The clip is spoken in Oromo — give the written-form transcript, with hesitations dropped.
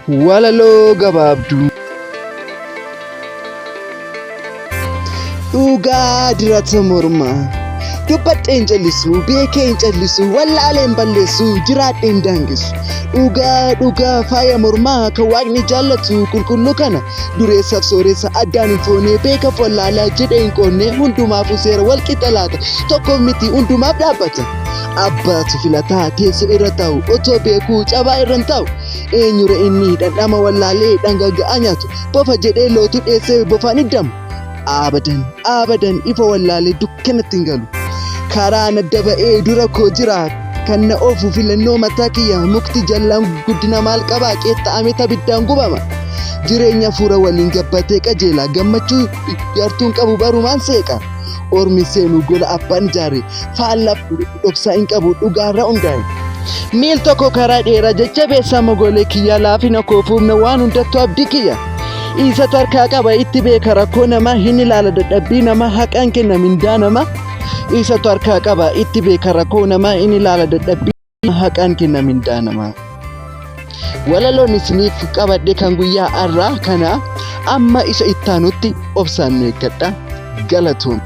Walaloo gabaabduu. Dhugaa dirata mormaa. Dubbadhee hin callisu, beekee hin callisu, wallaalee hin balleessu, jiraadhee hin daangessu. Dhugaa faaya mormaa kan waaqni jaallatu qulqulluu kana dureessaaf sooressa addaan hin foonee beekaaf wallaalaa jedhee hin qoonne hundumaafuu seera walqixa laata tokkoof miti hundumaaf dhaabbata. Abbaatu filataa teessoo irra taa'u otoo beekuu cabaa irra hin taa'u. Eenyura inni dhandhama wallaalee dhangaga'aa nyaatu bofa jedhee lootu dheessee bofaan hiddamu. Abadan ifa wallaalee dukkanatti hin galu. Karaa nadda ba'ee dura koo jira kan na oofu filannoo mataa kiyya mukti jallaan guddina maal qabaa qeexxa'ame tabiddaan gubama. Jireenya fuura waliin gabbatee qajeela gammachuu yartuun qabu barumaan seeqa. Ormi seenuu gola abbaan ijaare faallaa dhoksaa hin qabu dhugaarra hundaa'e. Miil tokko karaa dheeraa jajjabeessaa mogolee kiyya laafina koofuufna waan hundattuu abdii kiyya. Isa tarkaa qaba itti beeka rakkoo namaa hin ilaala dadhabbii namaa haqaan kenna mindaa namaa. Isa tarkaa qaba itti beeka rakkoo namaa hin ilaala dadhabbii haqaan kenna mindaa namaa. Walaloon isiniif qabadhe kan guyyaa har'aa kana amma isa ittaanutti obsaan eeggadha. Galatoom.